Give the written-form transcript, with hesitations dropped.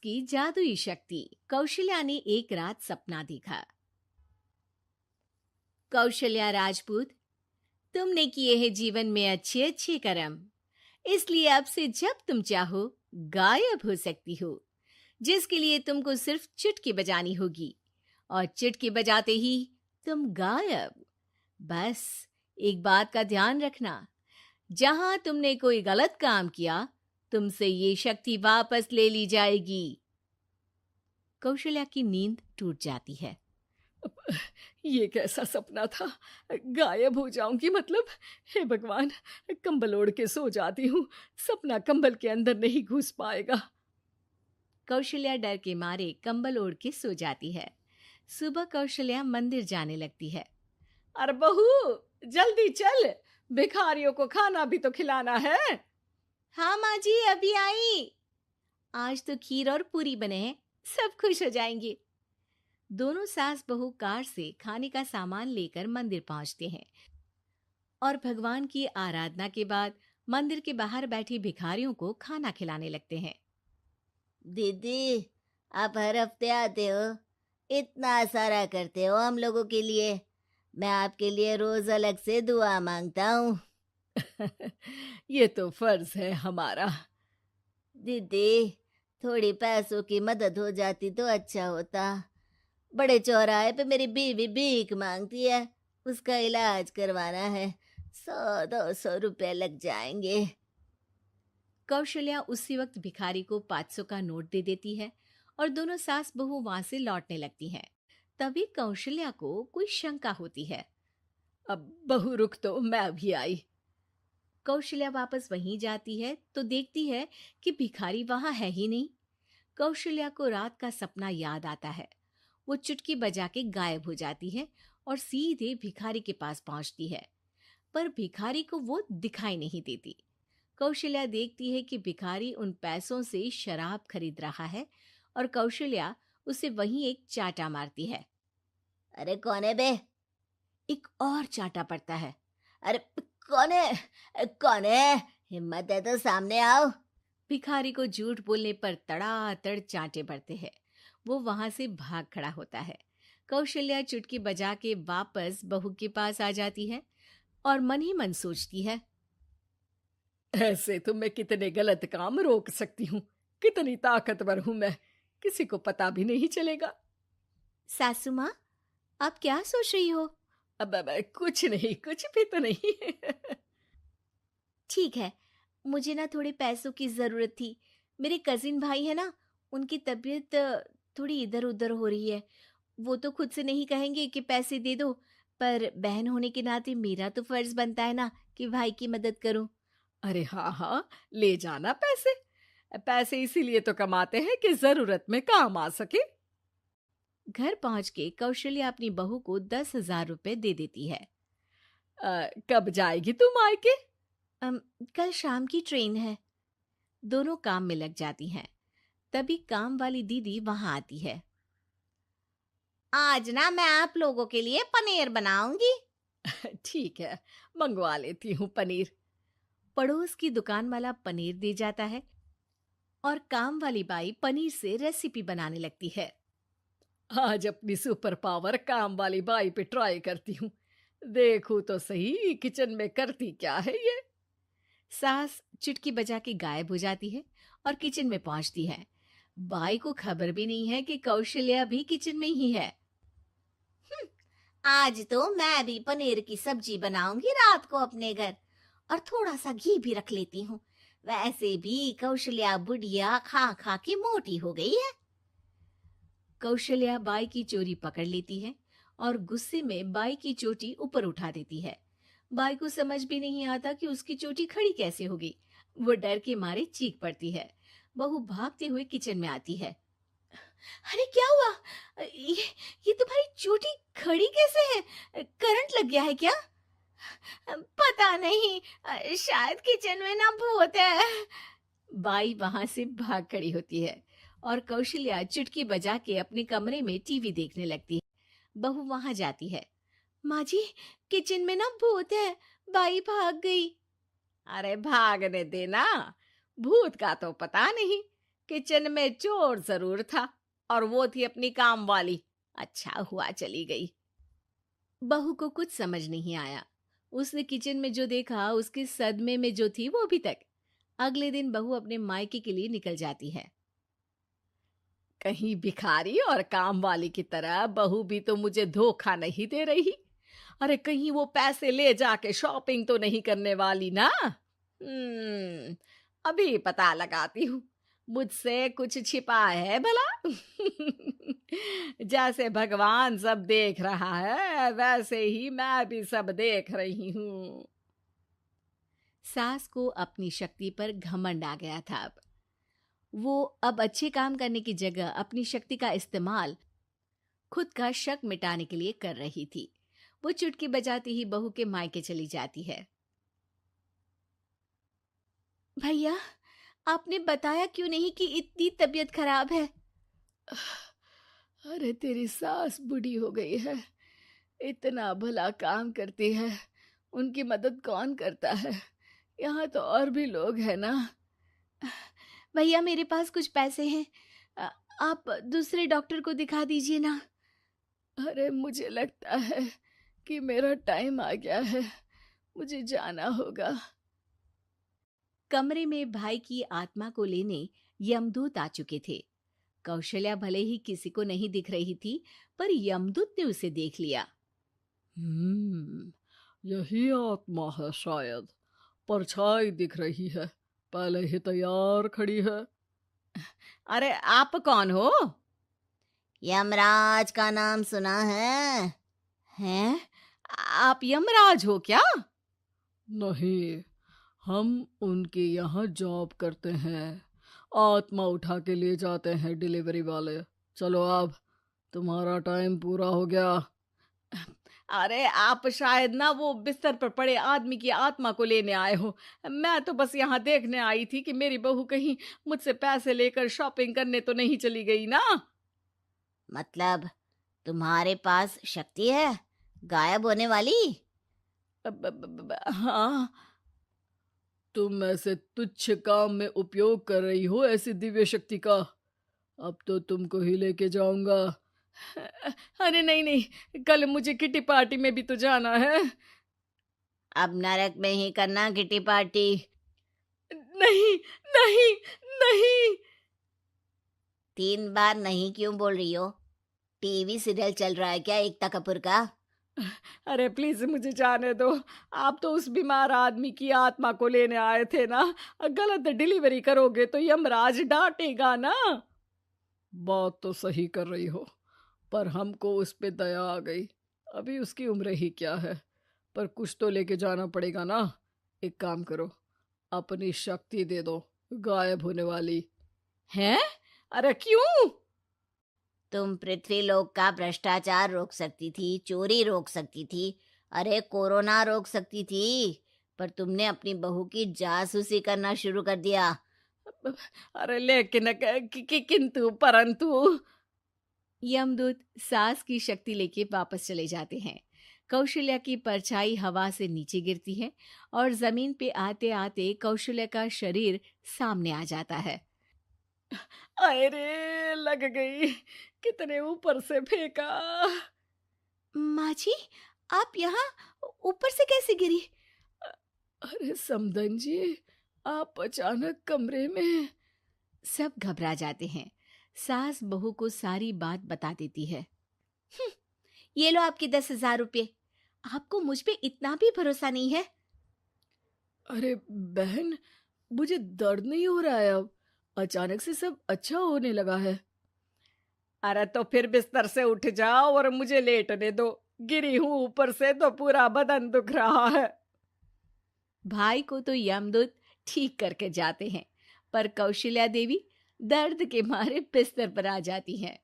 की जादुई शक्ति। कौशल्या ने एक रात सपना देखा। कौशल्या राजपूत, तुमने किए हैं जीवन में अच्छे अच्छे कर्म, इसलिए अब से जब तुम चाहो गायब हो सकती हो, जिसके लिए तुमको सिर्फ चुटकी बजानी होगी और चुटकी बजाते ही तुम गायब। बस एक बात का ध्यान रखना, जहां तुमने कोई गलत काम किया तुमसे ये शक्ति वापस ले ली जाएगी। कौशल्या की नींद टूट जाती है। ये कैसा सपना था? गायब हो जाऊंगी मतलब? हे भगवान, कंबल ओढ़ के सो जाती हूँ, सपना कंबल के अंदर नहीं घुस पाएगा। कौशल्या डर के मारे कंबल ओढ़ के सो जाती है। सुबह कौशल्या मंदिर जाने लगती है। अरे बहू, जल्दी चल, भिखारियों को खाना भी तो खिलाना है। हाँ माँ जी, अभी आई। आज तो खीर और पूरी बने हैं, सब खुश हो जाएंगे। दोनों सास बहू कार से खाने का सामान लेकर मंदिर पहुंचते हैं और भगवान की आराधना के बाद मंदिर के बाहर बैठी भिखारियों को खाना खिलाने लगते हैं। दीदी, आप हर हफ्ते आते हो, इतना सारा करते हो हम लोगों के लिए। मैं आपके लिए रोज अलग से दुआ मांगता हूँ। ये तो फर्ज है हमारा। दीदी, थोड़ी पैसों की मदद हो जाती तो अच्छा होता। बड़े चौराहे पे मेरी बीवी भीख मांगती है, उसका इलाज करवाना है, 100-200 रुपए लग जाएंगे। कौशल्या उसी वक्त भिखारी को 500 का नोट दे देती है और दोनों सास बहू वहां से लौटने लगती हैं। तभी कौशल्या को कोई शंका होती है। अब बहू रुक, तो मैं अभी आई। कौशल्या वापस वहीं जाती है तो देखती है कि भिखारी वहां है ही नहीं। कौशल्या को रात का सपना याद आता है। वो चुटकी बजा के गायब हो जाती है और सीधे भिखारी के पास पहुंचती है, पर भिखारी को वो दिखाई नहीं देती। कौशल्या देखती है कि भिखारी उन पैसों से शराब खरीद रहा है और कौशल्या उसे वहीं एक चाटा मारती है। अरे कौन है बे? एक और चाटा पड़ता है। अरे कौन है? कौन है? हिम्मत है तो सामने आओ। भिखारी को झूठ बोलने पर तड़ातड़ चांटे पड़ते हैं। वो वहां से भाग खड़ा होता है। कौशल्या चुटकी बजा के वापस बहू के पास आ जाती है और मन ही मन सोचती है, ऐसे तो मैं कितने गलत काम रोक सकती हूँ, कितनी ताकतवर हूँ मैं, किसी को पता भी नहीं चलेगा। सासू माँ, आप क्या सोच रही हो? अब कुछ नहीं, कुछ भी तो नहीं। ठीक है, मुझे ना थोड़े पैसों की जरूरत थी। मेरे कजिन भाई है ना, उनकी तबीयत थोड़ी इधर उधर हो रही है। वो तो खुद से नहीं कहेंगे कि पैसे दे दो, पर बहन होने के नाते मेरा तो फर्ज बनता है ना कि भाई की मदद करूं। अरे हाँ हाँ, ले जाना पैसे। पैसे इसीलिए तो कमाते हैं कि जरूरत में काम आ सके। घर पहुंच के कौशल्या अपनी बहू को 10,000 रुपए दे देती है। कब जाएगी तुम मायके? कल शाम की ट्रेन है। दोनों काम में लग जाती हैं। तभी काम वाली दीदी वहां आती है। आज ना मैं आप लोगों के लिए पनीर बनाऊंगी। ठीक है, मंगवा लेती हूँ पनीर। पड़ोस की दुकान वाला पनीर दे जाता है और काम वाली बाई पनीर से रेसिपी बनाने लगती है। आज अपनी सुपर पावर काम वाली बाई पे ट्राई करती हूँ, देखूं तो सही किचन में करती क्या है ये। सास चुटकी बजा के गायब हो जाती है और किचन में पहुंचती है। बाई को खबर भी नहीं है कि कौशल्या भी किचन में ही है। आज तो मैं भी पनीर की सब्जी बनाऊंगी रात को अपने घर, और थोड़ा सा घी भी रख लेती हूँ। वैसे भी कौशल्या बुढ़िया खा खा के मोटी हो गई है। कौशल्या बाई की चोरी पकड़ लेती है और गुस्से में बाई की चोटी ऊपर उठा देती है। बाई को समझ भी नहीं आता कि उसकी चोटी खड़ी कैसे हो गई। वो डर के मारे चीख पड़ती है। बहू भागते हुए किचन में आती है। अरे क्या हुआ? ये तुम्हारी चोटी खड़ी कैसे है? करंट लग गया है क्या? पता नहीं, शायद किचन में ना भूत है। बाई वहां से भाग खड़ी होती है और कौशल्या चुटकी बजा के अपने कमरे में टीवी देखने लगती है। बहू वहां जाती है। माँ जी, किचन में ना भूत है, बाई भाग गई। अरे भागने देना, भूत का तो पता नहीं, किचन में चोर जरूर था और वो थी अपनी काम वाली। अच्छा हुआ चली गई। बहू को कुछ समझ नहीं आया। उसने किचन में जो देखा उसके सदमे में जो थी वो अभी तक। अगले दिन बहू अपने मायके के लिए निकल जाती है। कहीं भिखारी और काम वाली की तरह बहू भी तो मुझे धोखा नहीं दे रही। अरे कहीं वो पैसे ले जाके शॉपिंग तो नहीं करने वाली ना। अभी पता लगाती हूँ। मुझसे कुछ छिपा है भला। जैसे भगवान सब देख रहा है वैसे ही मैं भी सब देख रही हूँ। सास को अपनी शक्ति पर घमंड आ गया था। वो अब अच्छे काम करने की जगह अपनी शक्ति का इस्तेमाल खुद का शक मिटाने के लिए कर रही थी। वो चुटकी बजाती ही बहू के मायके चली जाती है। भैया, आपने बताया क्यों नहीं कि इतनी तबीयत खराब है? अरे तेरी सास बूढ़ी हो गई है, इतना भला काम करती है, उनकी मदद कौन करता है? यहाँ तो और भी लोग हैं ना। भैया, मेरे पास कुछ पैसे हैं। आप दूसरे डॉक्टर को दिखा दीजिए ना। अरे मुझे लगता है कि मेरा टाइम आ गया है, मुझे जाना होगा। कमरे में भाई की आत्मा को लेने यमदूत आ चुके थे। कौशल्या भले ही किसी को नहीं दिख रही थी, पर यमदूत ने उसे देख लिया। यही आत्मा है शायद, परछाई दिख रही है, पहले ही तैयार खड़ी है। अरे आप कौन हो? यमराज का नाम सुना है? हैं? आप यमराज हो क्या? नहीं, हम उनके यहाँ जॉब करते हैं, आत्मा उठा के ले जाते हैं डिलीवरी वाले। चलो अब तुम्हारा टाइम पूरा हो गया। अरे आप शायद ना वो बिस्तर पर पड़े आदमी की आत्मा को लेने आए हो। मैं तो बस यहाँ देखने आई थी कि मेरी बहू कहीं मुझसे पैसे लेकर शॉपिंग करने तो नहीं चली गई ना। मतलब तुम्हारे पास शक्ति है गायब होने वाली? हाँ। तुम ऐसे तुच्छ काम में उपयोग कर रही हो ऐसी दिव्य शक्ति का। अब तो तुमको ही लेके जाऊंगा। अरे नहीं नहीं, कल मुझे किटी पार्टी में भी तो जाना है। अब नरक में ही करना किटी पार्टी। नहीं नहीं नहीं। 3 बार नहीं क्यों बोल रही हो? टीवी सीरियल चल रहा है क्या एकता कपूर का? अरे प्लीज मुझे जाने दो। आप तो उस बीमार आदमी की आत्मा को लेने आए थे ना। गलत डिलीवरी करोगे तो यमराज डांटेगा ना। बात तो सही कर रही हो, पर हमको उस पे दया आ गई। अभी उसकी उम्र ही क्या है, पर कुछ तो लेके जाना पड़ेगा ना। एक काम करो, अपनी शक्ति दे दो, गायब होने वाली। हैं? अरे क्यों? तुम पृथ्वीलोक का भ्रष्टाचार रोक सकती थी, चोरी रोक सकती थी, अरे कोरोना रोक सकती थी, पर तुमने अपनी बहू की जासूसी करना शुरू कर दिया। अरे लेकिन किंतु परंतु। यमदूत सास की शक्ति लेके वापस चले जाते हैं। कौशल्या की परछाई हवा से नीचे गिरती है और जमीन पे आते आते कौशल्या का शरीर सामने आ जाता है। अरे लग गई, कितने ऊपर से फेंका। माँ जी, आप यहाँ ऊपर से कैसे गिरी? अरे समधन जी, आप अचानक कमरे में। सब घबरा जाते हैं। सास बहू को सारी बात बता देती है। ये लो आपके 10,000 रुपये। आपको मुझ पे इतना भी भरोसा नहीं है? अरे बहन, मुझे दर्द नहीं हो रहा है, अब अचानक से सब अच्छा होने लगा है। अरे तो फिर बिस्तर से उठ जाओ और मुझे लेटने दो। गिरी हूं ऊपर से तो पूरा बदन दुख रहा है। भाई को तो यमदूत ठीक करके जाते हैं, पर कौशल्या देवी दर्द के मारे बिस्तर पर आ जाती हैं।